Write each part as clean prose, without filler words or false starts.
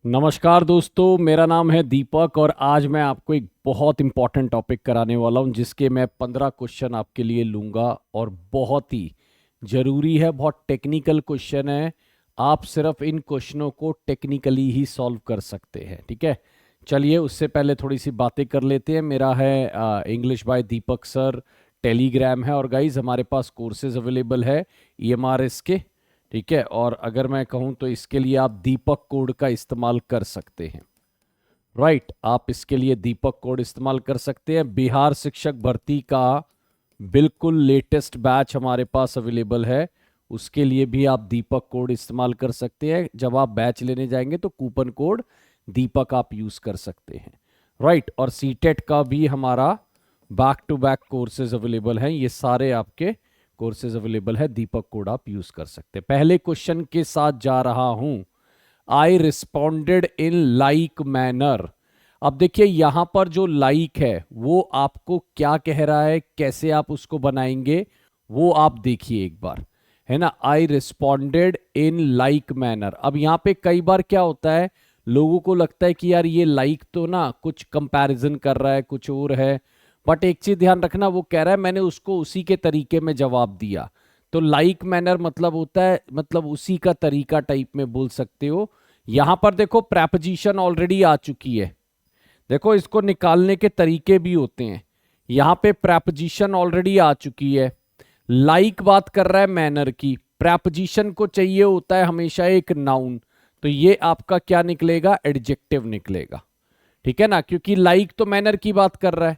नमस्कार दोस्तों, मेरा नाम है दीपक और आज मैं आपको एक बहुत इंपॉर्टेंट टॉपिक कराने वाला हूं जिसके मैं 15 क्वेश्चन आपके लिए लूंगा और बहुत ही ज़रूरी है, बहुत टेक्निकल क्वेश्चन है। आप सिर्फ इन क्वेश्चनों को टेक्निकली ही सॉल्व कर सकते हैं, ठीक है। चलिए उससे पहले थोड़ी सी बातें कर लेते हैं। मेरा है English by Deepak sir Telegram है और गाइज हमारे पास कोर्सेज अवेलेबल है EMRS के, ठीक है। और अगर मैं कहूं तो इसके लिए आप दीपक कोड का इस्तेमाल कर सकते हैं। राइट, आप इसके लिए दीपक कोड इस्तेमाल कर सकते हैं। बिहार शिक्षक भर्ती का बिल्कुल लेटेस्ट बैच हमारे पास अवेलेबल है, उसके लिए भी आप दीपक कोड इस्तेमाल कर सकते हैं। जब आप बैच लेने जाएंगे तो कूपन कोड दीपक आप यूज कर सकते हैं। राइट, और सीटेट का भी हमारा back to back courses available हैं। ये सारे आपके कोर्सेज अवेलेबल है, दीपक कोड आप यूज कर सकते हैं। पहले क्वेश्चन के साथ जा रहा हूं। आई रिस्पॉन्डेड इन लाइक मैनर। अब देखिए यहां पर जो लाइक है वो आपको क्या कह रहा है, कैसे आप उसको बनाएंगे वो आप देखिए एक बार, है ना। आई रिस्पॉन्डेड इन लाइक मैनर। अब यहां पे कई बार क्या होता है, लोगों को लगता है कि यार ये लाइक तो ना कुछ कंपैरिजन कर रहा है, कुछ और है। बट एक चीज ध्यान रखना, वो कह रहा है मैंने उसको उसी के तरीके में जवाब दिया। तो लाइक मैनर मतलब होता है, मतलब उसी का तरीका टाइप में बोल सकते हो। यहां पर देखो प्रेपोजिशन ऑलरेडी आ चुकी है। देखो इसको निकालने के तरीके भी होते हैं। यहां पे प्रेपोजिशन ऑलरेडी आ चुकी है। लाइक बात कर रहा है मैनर की, प्रेपोजिशन को चाहिए होता है हमेशा एक नाउन। तो ये आपका क्या निकलेगा, एडजेक्टिव निकलेगा, ठीक है ना, क्योंकि लाइक तो मैनर की बात कर रहा है।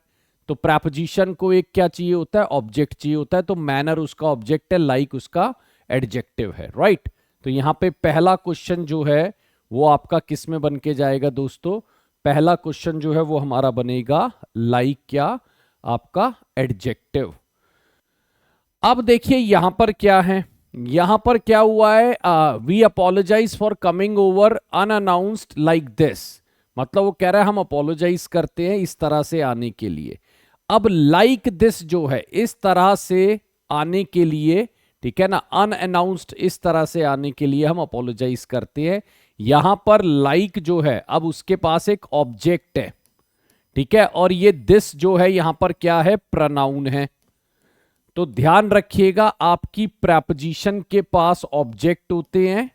तो प्रेपोजिशन को एक क्या चाहिए होता है, ऑब्जेक्ट चाहिए होता है। तो मैनर उसका ऑब्जेक्ट है, लाइक उसका एडजेक्टिव है। राइट, तो यहां पे पहला क्वेश्चन जो है वो आपका किस में बन के जाएगा दोस्तों। पहला क्वेश्चन जो है वो हमारा बनेगा लाइक क्या, आपका एडजेक्टिव। अब देखिए यहां पर क्या है, यहां पर क्या हुआ है, we apologise for coming over unannounced like this. मतलब वो कह रहा है हम अपोलोजाइज करते हैं इस तरह से आने के लिए। अब लाइक दिस जो है इस तरह से आने के लिए, ठीक है ना, अनअनाउंस्ड इस तरह से आने के लिए हम अपोलोजाइज करते हैं। यहां पर लाइक जो है अब उसके पास एक ऑब्जेक्ट है, ठीक है, और ये दिस जो है यहां पर क्या है, प्रोनाउन है। तो ध्यान रखिएगा आपकी प्रेपोजिशन के पास ऑब्जेक्ट होते हैं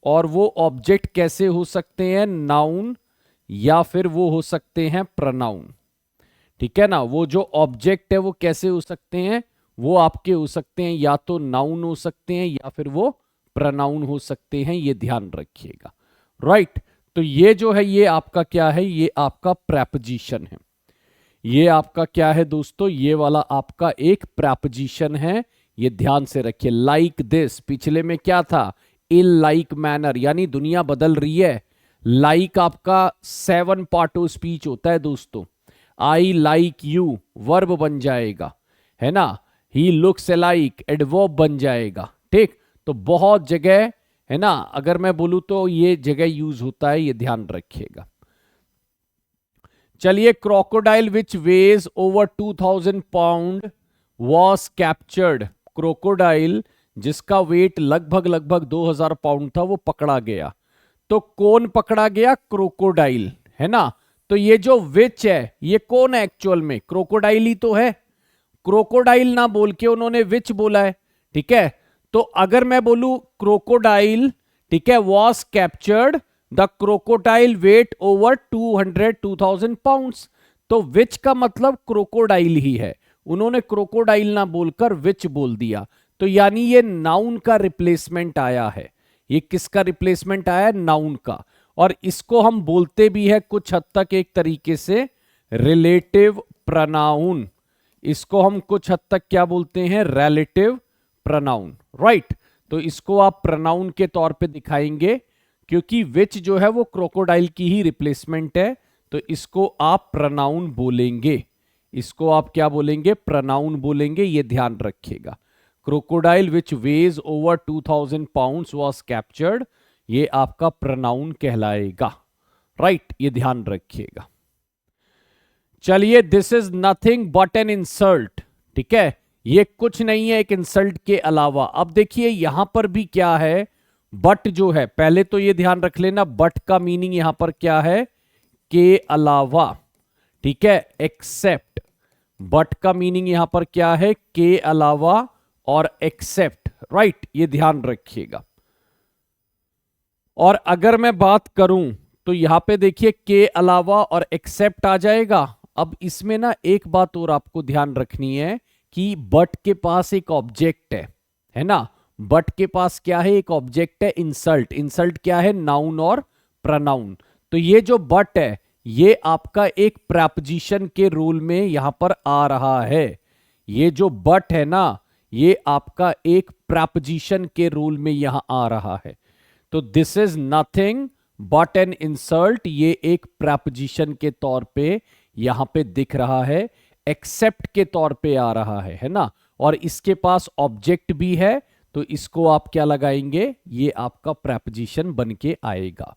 और वो ऑब्जेक्ट कैसे हो सकते हैं, नाउन या फिर वो हो सकते हैं प्रोनाउन, ठीक है ना। वो जो ऑब्जेक्ट है वो कैसे हो सकते हैं, वो आपके हो सकते हैं या तो नाउन हो सकते हैं या फिर वो प्रोनाउन हो सकते हैं, ये ध्यान रखिएगा। राइट, तो ये जो है ये आपका क्या है, ये आपका प्रेपोजिशन है। ये आपका क्या है दोस्तों, ये वाला आपका एक प्रेपोजिशन है। ये ध्यान से रखिए। लाइक दिस पिछले में क्या था, इन लाइक मैनर, यानी दुनिया बदल रही है। लाइक आपका 7 पार्ट ऑफ स्पीच होता है दोस्तों। आई लाइक यू वर्ब बन जाएगा, है ना। ही लुक्स लाइक एडवर्ब बन जाएगा, ठीक। तो बहुत जगह, है ना, अगर मैं बोलूं तो ये जगह यूज होता है, ये ध्यान रखिएगा। चलिए, crocodile which ways over 2000 pound was captured. Crocodile जिसका वेट लगभग लगभग 2000 पाउंड था वो पकड़ा गया। तो कौन पकड़ा गया, क्रोकोडाइल, है ना। तो ये जो विच है ये कौन है, एक्चुअल में क्रोकोडाइल ही तो है। क्रोकोडाइल ना बोल के उन्होंने विच बोला है, ठीक है। तो अगर मैं बोलूं क्रोकोडाइल, ठीक है, was captured the crocodile weight over 2000 pounds. तो विच का मतलब क्रोकोडाइल ही है, उन्होंने क्रोकोडाइल ना बोलकर विच बोल दिया। तो यानी ये नाउन का रिप्लेसमेंट आया है। ये किसका रिप्लेसमेंट आया है, नाउन का। और इसको हम बोलते भी है कुछ हद तक एक तरीके से रिलेटिव प्रोनाउन। इसको हम कुछ हद तक क्या बोलते हैं, रिलेटिव प्रोनाउन। राइट, तो इसको आप प्रोनाउन के तौर पे दिखाएंगे क्योंकि विच जो है वो क्रोकोडाइल की ही रिप्लेसमेंट है। तो इसको आप प्रोनाउन बोलेंगे, इसको आप क्या बोलेंगे, प्रोनाउन बोलेंगे, ये ध्यान रखिएगा। Crocodile which ways over 2000 pounds was captured, ये आपका प्रोनाउन कहलाएगा। राइट, ये ध्यान रखिएगा। चलिए, this is nothing but an insult, ठीक है, ये कुछ नहीं है एक इंसल्ट के अलावा। अब देखिए यहां पर भी क्या है, बट जो है, पहले तो ये ध्यान रख लेना, बट का मीनिंग यहां पर क्या है, के अलावा, ठीक है, एक्सेप्ट। बट का मीनिंग यहां पर क्या है, के अलावा और एक्सेप्ट, राइट, ये ध्यान रखिएगा। और अगर मैं बात करूं तो यहां पे देखिए के अलावा और एक्सेप्ट आ जाएगा। अब इसमें ना एक बात और आपको ध्यान रखनी है कि बट के पास एक ऑब्जेक्ट है ना, बट के पास क्या है, एक ऑब्जेक्ट है, इंसल्ट। इंसल्ट क्या है, नाउन और प्रनाउन। तो ये जो बट है ये आपका एक प्रपोजिशन के रूल में यहां पर आ रहा है। ये जो बट है ना, ये आपका एक प्रपोजिशन के रूल में यहां आ रहा है। तो this is nothing but an insult, ये एक प्रपोजिशन के तौर पे यहां पे दिख रहा है, एक्सेप्ट के तौर पे आ रहा है ना, और इसके पास ऑब्जेक्ट भी है, तो इसको आप क्या लगाएंगे, ये आपका प्रपोजिशन बन के आएगा,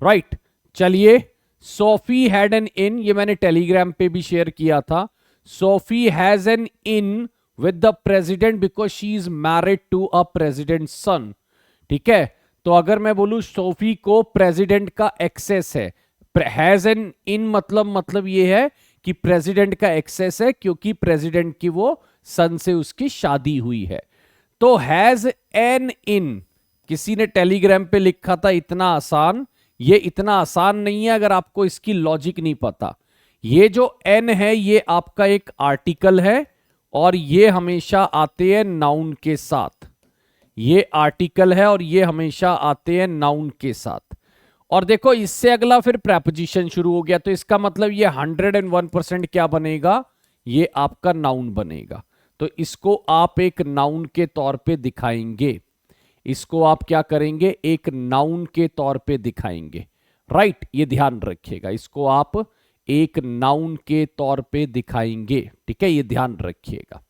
राइट। चलिए, सोफी हैड एन इन, ये मैंने टेलीग्राम पे भी शेयर किया था। Sophie has an in with the president because she is married to a president son, ठीक है। तो अगर मैं बोलूं सोफी को प्रेसिडेंट का एक्सेस है, हैज एन इन मतलब ये है कि प्रेसिडेंट का एक्सेस है, क्योंकि प्रेसिडेंट की वो सन से उसकी शादी हुई है। तो हैज एन इन, किसी ने टेलीग्राम पे लिखा था इतना आसान, ये इतना आसान नहीं है अगर आपको इसकी लॉजिक नहीं पता। ये जो एन है ये आपका एक आर्टिकल है, और ये हमेशा आते हैं नाउन के साथ। ये आर्टिकल है और ये हमेशा आते हैं नाउन के साथ। और देखो इससे अगला फिर प्रेपोजिशन शुरू हो गया, तो इसका मतलब ये 101% क्या बनेगा, ये आपका नाउन बनेगा। तो इसको आप एक नाउन के तौर पे दिखाएंगे, इसको आप क्या करेंगे, एक नाउन के तौर पे दिखाएंगे, राइट, ये ध्यान रखिएगा, इसको आप एक नाउन के तौर पे दिखाएंगे, ठीक है, ये ध्यान रखिएगा।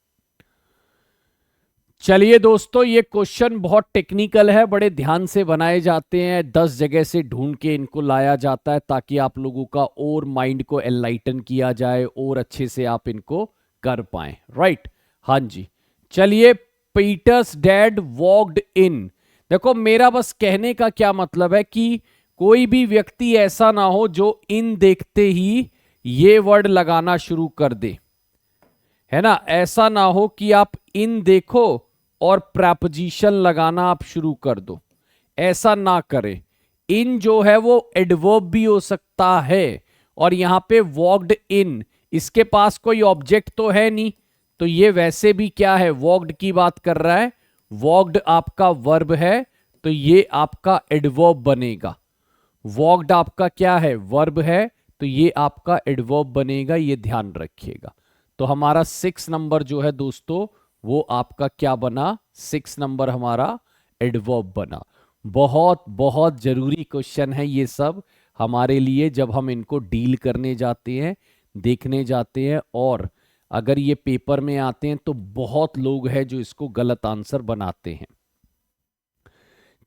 चलिए दोस्तों, ये क्वेश्चन बहुत टेक्निकल है, बड़े ध्यान से बनाए जाते हैं, 10 जगह से ढूंढ के इनको लाया जाता है ताकि आप लोगों का और माइंड को एनलाइटन किया जाए और अच्छे से आप इनको कर पाएं, राइट। हाँ जी, चलिए, पीटर्स डैड वॉक्ड इन। देखो मेरा बस कहने का क्या मतलब है कि कोई भी व्यक्ति ऐसा ना हो जो इन देखते ही ये वर्ड लगाना शुरू कर दे, है ना। ऐसा ना हो कि आप इन देखो और प्रपोजिशन लगाना आप शुरू कर दो, ऐसा ना करें। इन जो है वो एडवर्ब भी हो सकता है, और यहां पे वॉक्ड इन, इसके पास कोई ऑब्जेक्ट तो है नहीं, तो ये वैसे भी क्या है, वॉक्ड की बात कर रहा है। वॉक्ड आपका वर्ब है, तो ये आपका एडवर्ब बनेगा। वॉक्ड आपका क्या है, वर्ब है, तो ये आपका एडवर्ब बनेगा, ये ध्यान रखिएगा। तो हमारा 6 नंबर जो है दोस्तों वो आपका क्या बना, 6 नंबर हमारा एडवर्ब बना। बहुत बहुत जरूरी क्वेश्चन है ये सब हमारे लिए, जब हम इनको डील करने जाते हैं, देखने जाते हैं, और अगर ये पेपर में आते हैं तो बहुत लोग हैं जो इसको गलत आंसर बनाते हैं।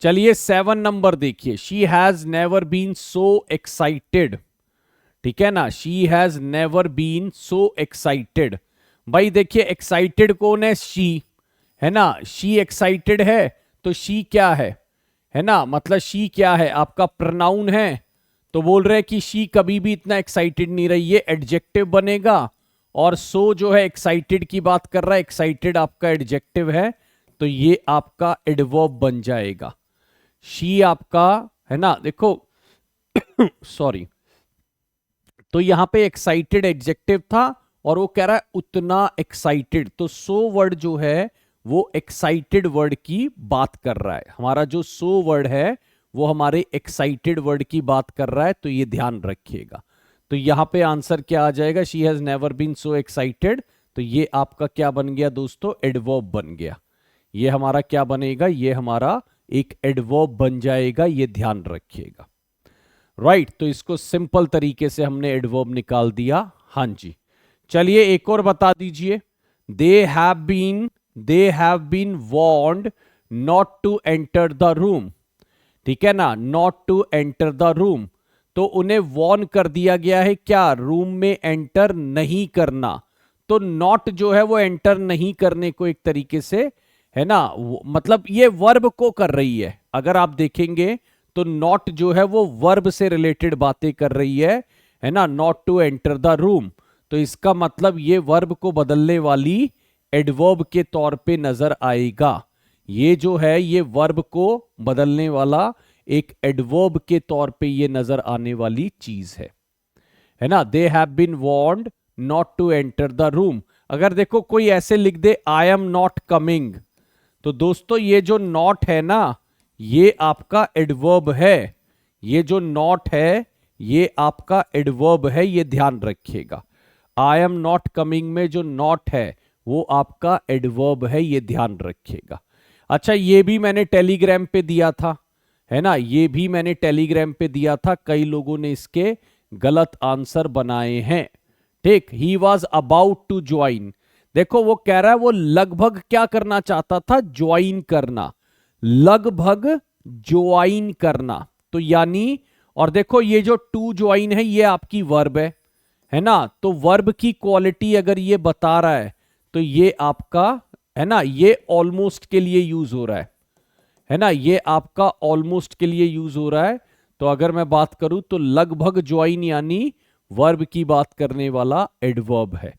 चलिए 7 नंबर देखिए, she has never been so excited, ठीक है ना, she has never been so excited. भाई देखिए एक्साइटेड कौन है, शी, है ना, शी एक्साइटेड है, तो शी क्या है ना, मतलब शी क्या है, आपका प्रनाउन है। तो बोल रहे हैं कि शी कभी भी इतना एक्साइटेड नहीं रही, ये एडजेक्टिव बनेगा, और सो जो है एक्साइटेड की बात कर रहा है, एक्साइटेड आपका एडजेक्टिव है, तो ये आपका एडवर्ब बन जाएगा। शी आपका, है ना, देखो सॉरी, तो यहां पे एक्साइटेड एडजेक्टिव था और वो कह रहा है उतना एक्साइटेड, तो सो वर्ड जो है वो एक्साइटेड वर्ड की बात कर रहा है। हमारा जो सो वर्ड है वो हमारे एक्साइटेड वर्ड की बात कर रहा है, तो ये ध्यान रखिएगा। तो यहां पे आंसर क्या आ जाएगा, she has never been so excited, तो ये आपका क्या बन गया दोस्तों, एडवर्ब बन गया। ये हमारा क्या बनेगा, ये हमारा एक एडवर्ब बन जाएगा, ये ध्यान रखिएगा, राइट। तो इसको सिंपल तरीके से हमने एडवर्ब निकाल दिया। हाँ जी, चलिए एक और बता दीजिए, they have been warned not to enter the room, ठीक है ना, not to enter the room, तो उन्हें वॉर्न कर दिया गया है क्या, रूम में एंटर नहीं करना। तो नॉट जो है वो एंटर नहीं करने को एक तरीके से, है ना, मतलब ये वर्ब को कर रही है। अगर आप देखेंगे तो नॉट जो है वो वर्ब से रिलेटेड बातें कर रही है ना, not to enter the room. तो इसका मतलब ये वर्ब को बदलने वाली एडवर्ब के तौर पे नजर आएगा। ये जो है ये वर्ब को बदलने वाला एक एडवर्ब के तौर पे ये नजर आने वाली चीज है ना। They have been warned not to enter the room. अगर देखो कोई ऐसे लिख दे आई एम नॉट कमिंग, तो दोस्तों ये जो नॉट है ना ये आपका एडवर्ब है। ये जो नॉट है ये आपका एडवर्ब है, ये ध्यान रखिएगा। आई एम नॉट कमिंग में जो नॉट है वो आपका एडवर्ब है, ये ध्यान रखिएगा। अच्छा, ये भी मैंने टेलीग्राम पे दिया था, है ना, ये भी मैंने टेलीग्राम पे दिया था। कई लोगों ने इसके गलत आंसर बनाए हैं। ठीक, he was about to join. देखो वो कह रहा है वो लगभग क्या करना चाहता था, ज्वाइन करना, लगभग ज्वाइन करना। तो यानी, और देखो ये जो टू ज्वाइन है ये आपकी वर्ब है ना। तो वर्ब की क्वालिटी अगर ये बता रहा है तो ये आपका है ना, ये ऑलमोस्ट के लिए यूज हो रहा है ना, ये आपका ऑलमोस्ट के लिए यूज हो रहा है। तो अगर मैं बात करूं तो लगभग ज्वाइन यानी वर्ब की बात करने वाला एडवर्ब है।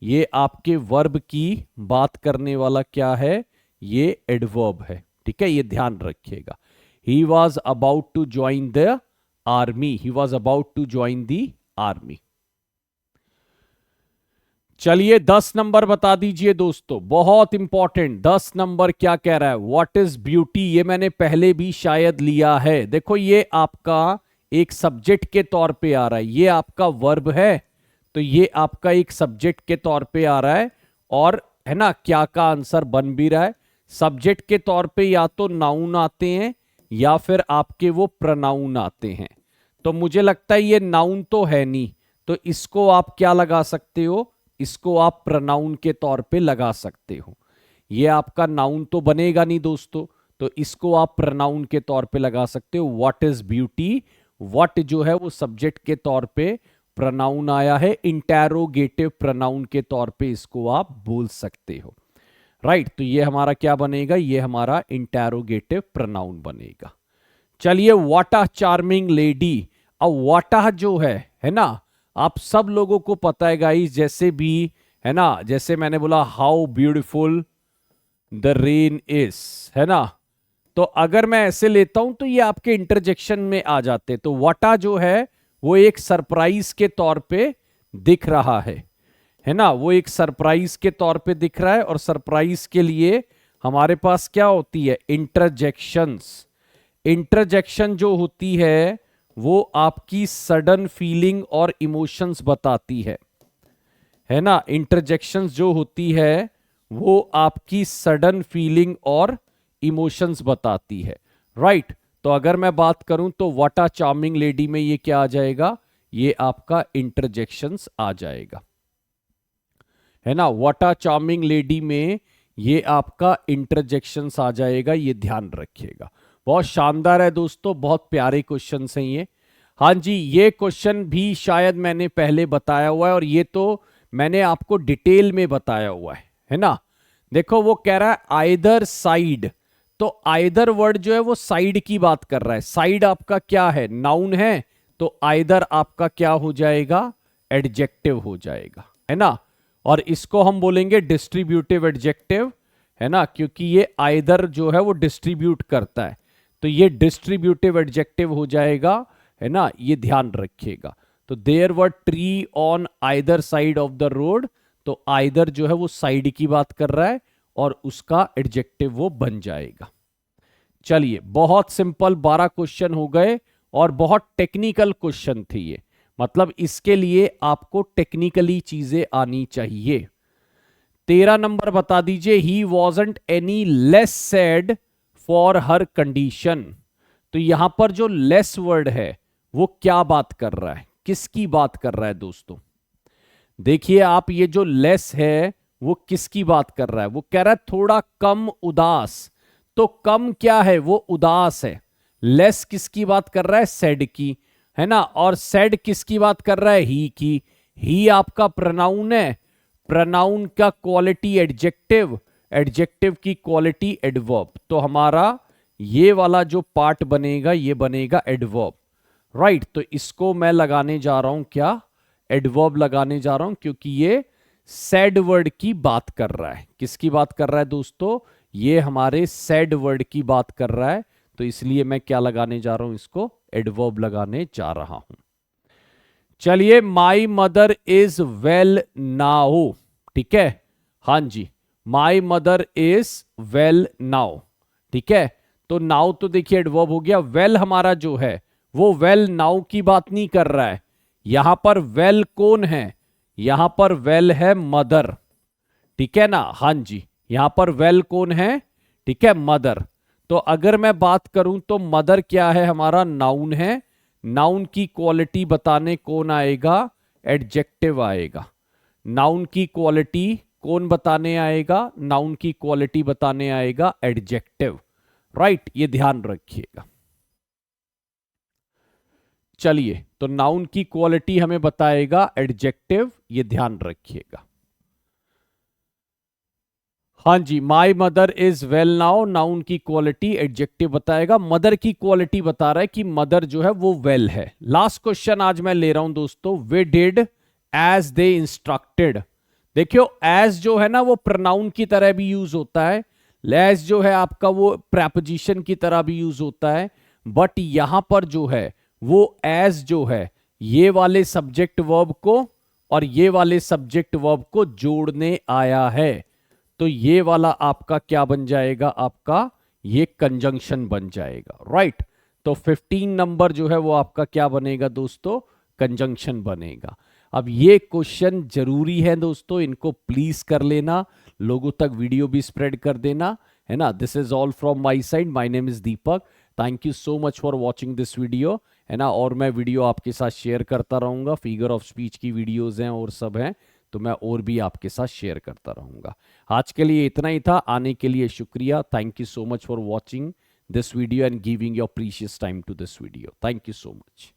ये आपके वर्ब की बात करने वाला क्या है, ये एडवर्ब है। ठीक है, ये ध्यान रखिएगा। He was about to join the army, he was about to join the army. चलिए 10 नंबर बता दीजिए दोस्तों, बहुत इंपॉर्टेंट। 10 नंबर क्या कह रहा है, व्हाट इज ब्यूटी। ये मैंने पहले भी शायद लिया है। देखो ये आपका एक सब्जेक्ट के तौर पे आ रहा है, ये आपका वर्ब है तो ये आपका एक सब्जेक्ट के तौर पे आ रहा है। और है ना, क्या का आंसर बन भी रहा है। सब्जेक्ट के तौर पे या तो नाउन आते हैं या फिर आपके वो प्रनाउन आते हैं। तो मुझे लगता है ये नाउन तो है नहीं, तो इसको आप क्या लगा सकते हो, इसको आप प्रनाउन के तौर पे लगा सकते हो। ये आपका नाउन तो बनेगा नहीं दोस्तों, तो इसको आप प्रनाउन के तौर पे लगा सकते हो। व्हाट इज ब्यूटी, व्हाट जो है वो सब्जेक्ट के तौर पे प्रनाउन आया है, इंटेरोगेटिव प्रनाउन के तौर पे इसको आप बोल सकते हो। राइट, तो ये हमारा क्या बनेगा, ये हमारा इंटेरोगेटिव प्रनाउन बनेगा। चलिए, व्हाट अ चार्मिंग लेडी। अब व्हाट अ जो है ना, आप सब लोगों को पता है गाइस, जैसे भी है ना, जैसे मैंने बोला how beautiful the rain is, है ना। तो अगर मैं ऐसे लेता हूं तो ये आपके इंटरजेक्शन में आ जाते। तो व्हाटा जो है वो एक सरप्राइज के तौर पे दिख रहा है ना, वो एक सरप्राइज के तौर पे दिख रहा है। और सरप्राइज के लिए हमारे पास क्या होती है, इंटरजेक्शंस। इंटरजेक्शन जो होती है वो आपकी सडन फीलिंग और इमोशंस बताती है ना। इंटरजेक्शंस जो होती है वो आपकी सडन फीलिंग और इमोशंस बताती है। राइट, तो अगर मैं बात करूं तो व्हाट अ चार्मिंग लेडी में ये क्या आ जाएगा, ये आपका इंटरजेक्शंस आ जाएगा, है ना। व्हाट अ चार्मिंग लेडी में ये आपका इंटरजेक्शंस आ जाएगा, ये ध्यान रखिएगा। बहुत शानदार है दोस्तों, बहुत प्यारे क्वेश्चन हैं ये। हाँ जी, ये क्वेश्चन भी शायद मैंने पहले बताया हुआ है और ये तो मैंने आपको डिटेल में बताया हुआ है ना। देखो वो कह रहा है आइदर साइड, तो आइदर वर्ड जो है वो साइड की बात कर रहा है। साइड आपका क्या है, नाउन है, तो आइदर आपका क्या हो जाएगा, एडजेक्टिव हो जाएगा, है ना। और इसको हम बोलेंगे डिस्ट्रीब्यूटिव एडजेक्टिव, है ना, क्योंकि ये आइदर जो है वो डिस्ट्रीब्यूट करता है, तो ये डिस्ट्रीब्यूटिव एडजेक्टिव हो जाएगा, है ना, ये ध्यान रखिएगा। तो there were tree on either side of the road, तो आइदर जो है वो साइड की बात कर रहा है और उसका एडजेक्टिव वो बन जाएगा। चलिए, बहुत सिंपल 12 क्वेश्चन हो गए और बहुत टेक्निकल क्वेश्चन थे ये, मतलब इसके लिए आपको टेक्निकली चीजें आनी चाहिए। 13 नंबर बता दीजिए, he wasn't any less sad for her condition. तो यहां पर जो लेस वर्ड है वो क्या बात कर रहा है, किसकी बात कर रहा है दोस्तों। देखिए आप, ये जो लेस है वो किसकी बात कर रहा है, वो कह रहा है थोड़ा कम उदास। तो कम क्या है, वो उदास है। लेस किसकी बात कर रहा है, सैड की, है ना। और सैड किसकी बात कर रहा है, ही की। ही आपका प्रोनाउन है, प्रोनाउन का क्वालिटी एडजेक्टिव, एडजेक्टिव की क्वालिटी एडवर्ब। तो हमारा ये वाला जो पार्ट बनेगा ये बनेगा एडवर्ब, राइट। तो इसको मैं लगाने जा रहा हूं क्या, एडवर्ब लगाने जा रहा हूं, क्योंकि ये सैड वर्ड की बात कर रहा है। किसकी बात कर रहा है दोस्तों, ये हमारे सैड वर्ड की बात कर रहा है, तो इसलिए मैं क्या लगाने जा रहा हूं, इसको एडवर्ब लगाने जा रहा हूं। चलिए, my mother is well now, ठीक है, हाँ जी, my mother is well now, ठीक है। तो नाउ तो देखिए एडवर्ब हो गया, वेल हमारा जो है वो वेल नाउ की बात नहीं कर रहा है। यहां पर वेल कौन है, यहां पर वेल है मदर, ठीक है ना, हाँ जी, यहां पर वेल कौन है, ठीक है, मदर। तो अगर मैं बात करूं तो मदर क्या है, हमारा नाउन है। नाउन की क्वालिटी बताने कौन आएगा, एडजेक्टिव आएगा। नाउन की क्वालिटी कौन बताने आएगा, नाउन की क्वालिटी बताने आएगा एडजेक्टिव, राइट, ये ध्यान रखिएगा। चलिए, तो नाउन की क्वालिटी हमें बताएगा एडजेक्टिव, ये ध्यान रखिएगा। हाँ जी, my mother is well now, noun की क्वालिटी एडजेक्टिव बताएगा। मदर की क्वालिटी बता रहा है कि मदर जो है वो वेल है। लास्ट क्वेश्चन आज मैं ले रहा हूं दोस्तों, वे डिड एज दे इंस्ट्रक्टेड। देखियो, एज जो है ना वो प्रोनाउन की तरह भी यूज होता है, एज जो है आपका वो प्रेपोजिशन की तरह भी यूज होता है, बट यहां पर जो है वो एज जो है ये वाले सब्जेक्ट वर्ब को और ये वाले सब्जेक्ट वर्ब को जोड़ने आया है। तो ये वाला आपका क्या बन जाएगा, आपका ये कंजंक्शन बन जाएगा, राइट। तो 15 नंबर जो है वो आपका क्या बनेगा दोस्तों, कंजंक्शन बनेगा। अब ये क्वेश्चन जरूरी है दोस्तों, इनको प्लीज कर लेना, लोगों तक वीडियो भी स्प्रेड कर देना, है ना। This is all from my side, my name is Deepak, thank you so much for watching this video, है ना। और मैं वीडियो आपके साथ शेयर करता रहूंगा, फिगर ऑफ स्पीच की वीडियोज हैं और सब हैं, तो मैं और भी आपके साथ शेयर करता रहूंगा। आज के लिए इतना ही था, आने के लिए शुक्रिया, thank you so much for watching this video and giving your precious time to this video, thank you so much.